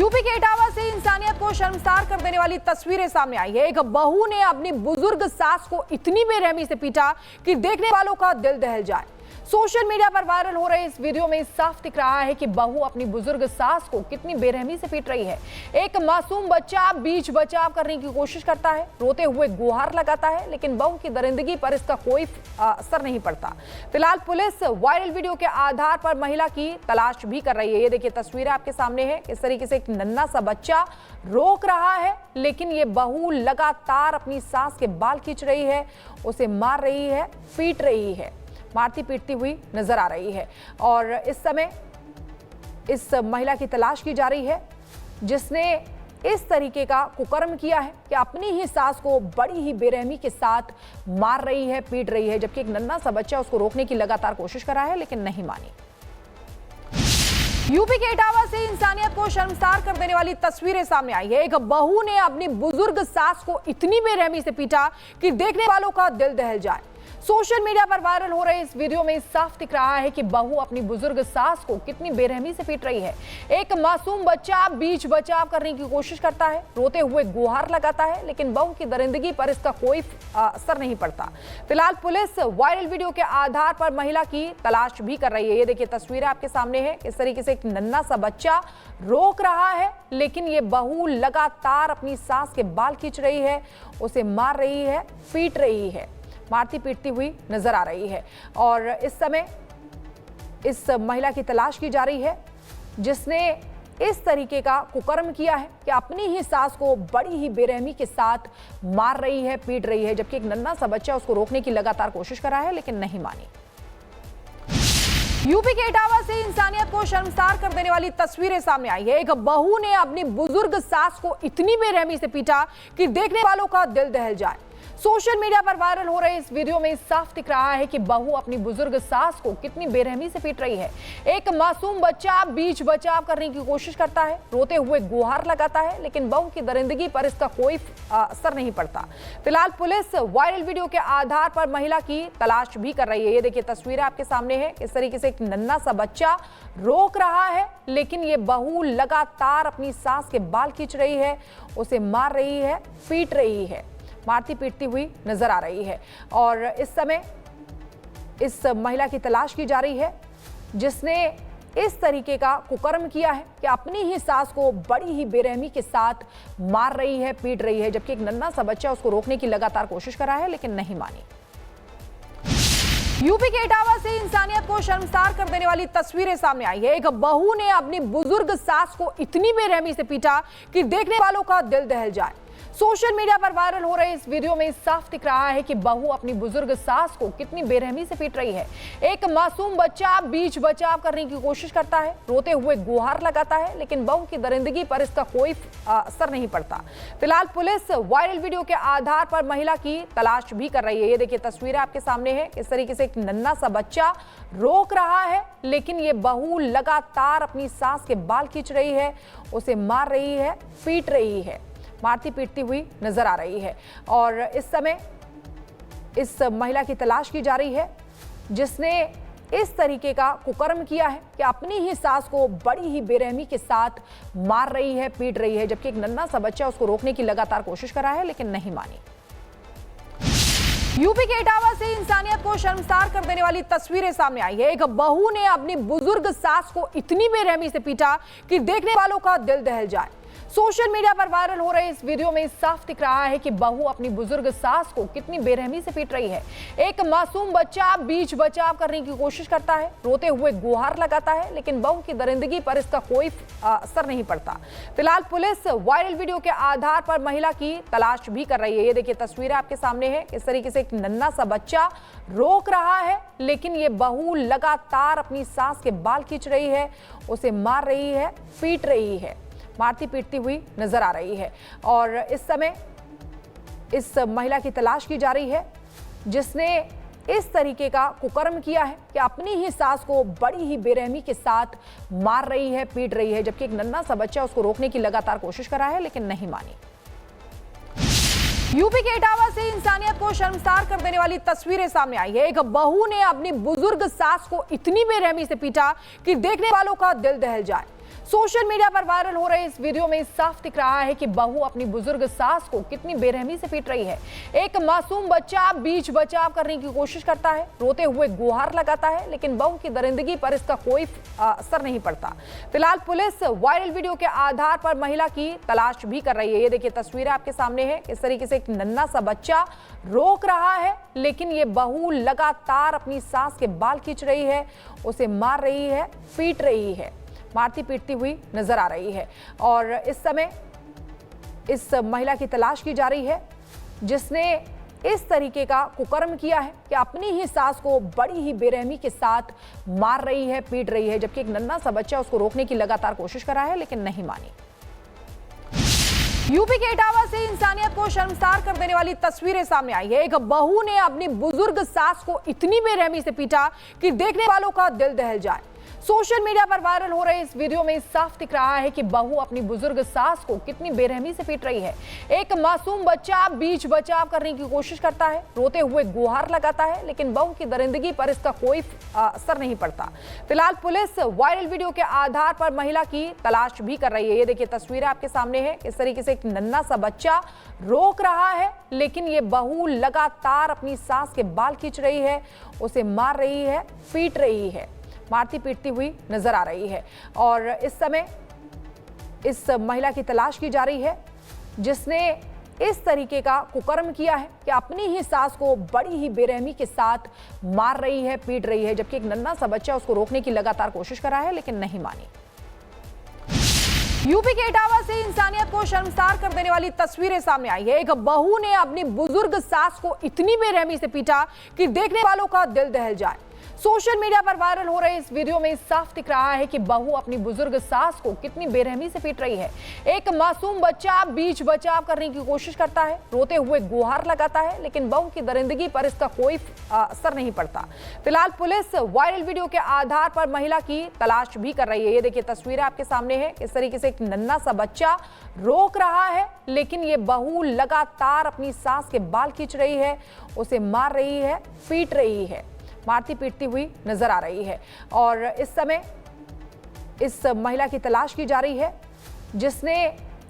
UP के इटावा से इंसानियत को शर्मसार कर देने वाली तस्वीरें सामने आई है। एक बहू ने अपनी बुजुर्ग सास को इतनी बेरहमी से पीटा कि देखने वालों का दिल दहल जाए। सोशल मीडिया पर वायरल हो रहे इस वीडियो में साफ दिख रहा है कि बहू अपनी बुजुर्ग सास को कितनी बेरहमी से पीट रही है। एक मासूम बच्चा बीच बचाव करने की कोशिश करता है, रोते हुए गुहार लगाता है, लेकिन बहू की दरिंदगी पर इसका कोई असर नहीं पड़ता। फिलहाल पुलिस वायरल वीडियो के आधार पर महिला की तलाश भी कर रही है। ये देखिए तस्वीरें आपके सामने है। इस तरीके से एक नन्हा सा बच्चा रोक रहा है, लेकिन ये बहू लगातार अपनी सास के बाल खींच रही है, उसे मार रही है, पीट रही है, मारती पीटती हुई नजर आ रही है। और इस समय इस महिला की तलाश की जा रही है जिसने इस तरीके का कुकर्म किया है कि अपनी ही सास को बड़ी ही बेरहमी के साथ मार रही है, पीट रही है, जबकि एक नन्हा सा बच्चा उसको रोकने की लगातार कोशिश कर रहा है लेकिन नहीं मानी। यूपी के इटावा से इंसानियत को शर्मसार कर देने वाली तस्वीरें सामने आई है। एक बहू ने अपनी बुजुर्ग सास को इतनी बेरहमी से पीटा कि देखने वालों का दिल दहल जाए। सोशल मीडिया पर वायरल हो रहे इस वीडियो में साफ दिख रहा है कि बहू अपनी बुजुर्ग सास को कितनी बेरहमी से पीट रही है। एक मासूम बच्चा बीच बचाव करने की कोशिश करता है, रोते हुए गुहार लगाता है, लेकिन बहू की दरिंदगी पर इसका कोई असर नहीं पड़ता। फिलहाल पुलिस वायरल वीडियो के आधार पर महिला की तलाश भी कर रही है। ये देखिए तस्वीरें आपके सामने है। इस तरीके से एक नन्हा सा बच्चा रोक रहा है, लेकिन ये बहू लगातार अपनी सास के बाल खींच रही है, उसे मार रही है, पीट रही है, मारती पीटती हुई नजर आ रही है। और इस समय इस महिला की तलाश की जा रही है जिसने इस तरीके का कुकर्म किया है कि अपनी ही सास को बड़ी ही बेरहमी के साथ मार रही है, पीट रही है, जबकि एक नन्हा सा बच्चा उसको रोकने की लगातार कोशिश कर रहा है लेकिन नहीं मानी। यूपी के इटावा से इंसानियत को शर्मसार कर देने वाली तस्वीरें सामने आई है। एक बहू ने अपनी बुजुर्ग सास को इतनी बेरहमी से पीटा कि देखने वालों का दिल दहल जाए। सोशल मीडिया पर वायरल हो रहे इस वीडियो में साफ दिख रहा है कि बहू अपनी बुजुर्ग सास को कितनी बेरहमी से पीट रही है। एक मासूम बच्चा बीच बचाव करने की कोशिश करता है, रोते हुए गुहार लगाता है, लेकिन बहू की दरिंदगी पर इसका कोई असर नहीं पड़ता। फिलहाल पुलिस वायरल वीडियो के आधार पर महिला की तलाश भी कर रही है। ये देखिए तस्वीरें आपके सामने है। इस तरीके से एक नन्हा सा बच्चा रोक रहा है, लेकिन ये बहू लगातार अपनी सास के बाल खींच रही है, उसे मार रही है, पीट रही है, मारती पीटती हुई नजर आ रही है। और इस समय इस महिला की तलाश की जा रही है जिसने इस तरीके का कुकर्म किया है कि अपनी ही सास को बड़ी ही बेरहमी के साथ मार रही है, पीट रही है, जबकि एक नन्हा सा बच्चा उसको रोकने की लगातार कोशिश कर रहा है लेकिन नहीं मानी। यूपी के इटावा से इंसानियत को शर्मसार कर देने वाली तस्वीरें सामने आई है। एक बहू ने अपनी बुजुर्ग सास को इतनी बेरहमी से पीटा कि देखने वालों का दिल दहल जाए। सोशल मीडिया पर वायरल हो रहे इस वीडियो में साफ दिख रहा है कि बहू अपनी बुजुर्ग सास को कितनी बेरहमी से पीट रही है। एक मासूम बच्चा बीच बचाव करने की कोशिश करता है, रोते हुए गुहार लगाता है, लेकिन बहू की दरिंदगी पर इसका कोई असर नहीं पड़ता। फिलहाल पुलिस वायरल वीडियो के आधार पर महिला की तलाश भी कर रही है। ये देखिए तस्वीरें आपके सामने है। इस तरीके से एक नन्हा सा बच्चा रोक रहा है, लेकिन ये बहू लगातार अपनी सास के बाल खींच रही है, उसे मार रही है, पीट रही है, मारती पीटती हुई नजर आ रही है। और इस समय इस महिला की तलाश की जा रही है जिसने इस तरीके का कुकर्म किया है कि अपनी ही सास को बड़ी ही बेरहमी के साथ मार रही है, पीट रही है, जबकि एक नन्हा सा बच्चा उसको रोकने की लगातार कोशिश कर रहा है लेकिन नहीं मानी। यूपी के इटावा से इंसानियत को शर्मसार कर देने वाली तस्वीरें सामने आई है। एक बहू ने अपनी बुजुर्ग सास को इतनी बेरहमी से पीटा कि देखने वालों का दिल दहल जाए। सोशल मीडिया पर वायरल हो रहे इस वीडियो में साफ दिख रहा है कि बहू अपनी बुजुर्ग सास को कितनी बेरहमी से पीट रही है। एक मासूम बच्चा बीच बचाव करने की कोशिश करता है, रोते हुए गुहार लगाता है, लेकिन बहू की दरिंदगी पर इसका कोई असर नहीं पड़ता। फिलहाल पुलिस वायरल वीडियो के आधार पर महिला की तलाश भी कर रही है। ये देखिए तस्वीरें आपके सामने है। इस तरीके से एक नन्हा सा बच्चा रोक रहा है, लेकिन ये बहू लगातार अपनी सास के बाल खींच रही है, उसे मार रही है, पीट रही है, मारती पीटती हुई नजर आ रही है। और इस समय इस महिला की तलाश की जा रही है जिसने इस तरीके का कुकर्म किया है कि अपनी ही सास को बड़ी ही बेरहमी के साथ मार रही है, पीट रही है, जबकि एक नन्हा सा बच्चा उसको रोकने की लगातार कोशिश कर रहा है लेकिन नहीं मानी। यूपी के इटावा से इंसानियत को शर्मसार कर देने वाली तस्वीरें सामने आई है। एक बहू ने अपनी बुजुर्ग सास को इतनी बेरहमी से पीटा कि देखने वालों का दिल दहल जाए। सोशल मीडिया पर वायरल हो रहे इस वीडियो में साफ दिख रहा है कि बहू अपनी बुजुर्ग सास को कितनी बेरहमी से पीट रही है। एक मासूम बच्चा बीच बचाव करने की कोशिश करता है, रोते हुए गुहार लगाता है, लेकिन बहू की दरिंदगी पर इसका कोई असर नहीं पड़ता। फिलहाल पुलिस वायरल वीडियो के आधार पर महिला की तलाश भी कर रही है। ये देखिए तस्वीरें आपके सामने है। इस तरीके से एक नन्हा सा बच्चा रोक रहा है, लेकिन ये बहू लगातार अपनी सास के बाल खींच रही है, उसे मार रही है, पीट रही है, मारती पीटती हुई नजर आ रही है। और इस समय इस महिला की तलाश की जा रही है जिसने इस तरीके का कुकर्म किया है कि अपनी ही सास को बड़ी ही बेरहमी के साथ मार रही है, पीट रही है, जबकि एक नन्हा सा बच्चा उसको रोकने की लगातार कोशिश कर रहा है लेकिन नहीं मानी। यूपी के इटावा से इंसानियत को शर्मसार कर देने वाली तस्वीरें सामने आई है। एक बहू ने अपनी बुजुर्ग सास को इतनी बेरहमी से पीटा कि देखने वालों का दिल दहल जाए। सोशल मीडिया पर वायरल हो रहे इस वीडियो में साफ दिख रहा है कि बहू अपनी बुजुर्ग सास को कितनी बेरहमी से पीट रही है। एक मासूम बच्चा बीच बचाव करने की कोशिश करता है, रोते हुए गुहार लगाता है, लेकिन बहू की दरिंदगी पर इसका कोई असर नहीं पड़ता। फिलहाल पुलिस वायरल वीडियो के आधार पर महिला की तलाश भी कर रही है। ये देखिए तस्वीरें आपके सामने है। इस तरीके से एक नन्हा सा बच्चा रोक रहा है, लेकिन ये बहू लगातार अपनी सास के बाल खींच रही है, उसे मार रही है, पीट रही है, मारती पीटती हुई नजर आ रही है। और इस समय इस महिला की तलाश की जा रही है जिसने इस तरीके का कुकर्म किया है कि अपनी ही सास को बड़ी ही बेरहमी के साथ मार रही है, पीट रही है, जबकि एक नन्हा सा बच्चा उसको रोकने की लगातार कोशिश कर रहा है लेकिन नहीं मानी। यूपी के इटावा से इंसानियत को शर्मसार कर देने वाली तस्वीरें सामने आई है। एक बहू ने अपनी बुजुर्ग सास को इतनी बेरहमी से पीटा कि देखने वालों का दिल दहल जाए। सोशल मीडिया पर वायरल हो रहे इस वीडियो में साफ दिख रहा है कि बहू अपनी बुजुर्ग सास को कितनी बेरहमी से पीट रही है। एक मासूम बच्चा बीच बचाव करने की कोशिश करता है, रोते हुए गुहार लगाता है, लेकिन बहू की दरिंदगी पर इसका कोई असर नहीं पड़ता। फिलहाल पुलिस वायरल वीडियो के आधार पर महिला की तलाश भी कर रही है। ये देखिए तस्वीरें आपके सामने है। इस तरीके से एक नन्हा सा बच्चा रोक रहा है, लेकिन ये बहू लगातार अपनी सास के बाल खींच रही है, उसे मार रही है, पीट रही है, मारती पीटती हुई नजर आ रही है। और इस समय इस महिला की तलाश की जा रही है जिसने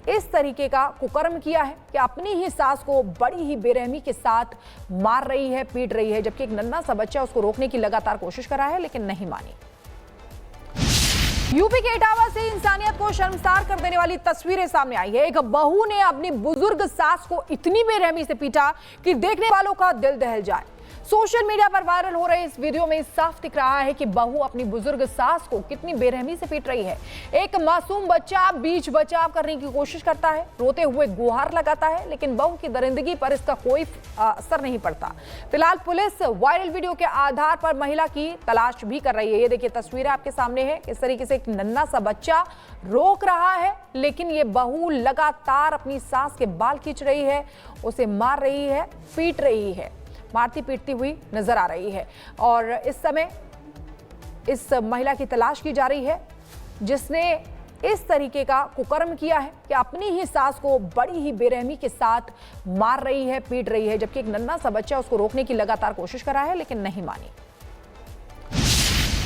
इस तरीके का कुकर्म किया है कि अपनी ही सास को बड़ी ही बेरहमी के साथ मार रही है, पीट रही है, जबकि एक नन्हा सा बच्चा उसको रोकने की लगातार कोशिश कर रहा है लेकिन नहीं मानी। यूपी के इटावा से इंसानियत को शर्मसार कर देने वाली तस्वीरें सामने आई है। एक बहू ने अपनी बुजुर्ग सास को इतनी बेरहमी से पीटा कि देखने वालों का दिल दहल जाए। सोशल मीडिया पर वायरल हो रहे इस वीडियो में साफ दिख रहा है कि बहू अपनी बुजुर्ग सास को कितनी बेरहमी से पीट रही है। एक मासूम बच्चा बीच बचाव करने की कोशिश करता है, रोते हुए गुहार लगाता है, लेकिन बहू की दरिंदगी पर इसका कोई असर नहीं पड़ता। फिलहाल पुलिस वायरल वीडियो के आधार पर महिला की तलाश भी कर रही है। ये देखिए तस्वीरें आपके सामने है। इस तरीके से एक नन्हा सा बच्चा रोक रहा है, लेकिन ये बहू लगातार अपनी सास के बाल खींच रही है, उसे मार रही है, पीट रही है, मारती पीटती हुई नजर आ रही है। और इस समय इस महिला की तलाश की जा रही है जिसने इस तरीके का कुकर्म किया है कि अपनी ही सास को बड़ी ही बेरहमी के साथ मार रही है, पीट रही है, जबकि एक नन्हा सा बच्चा उसको रोकने की लगातार कोशिश कर रहा है लेकिन नहीं मानी।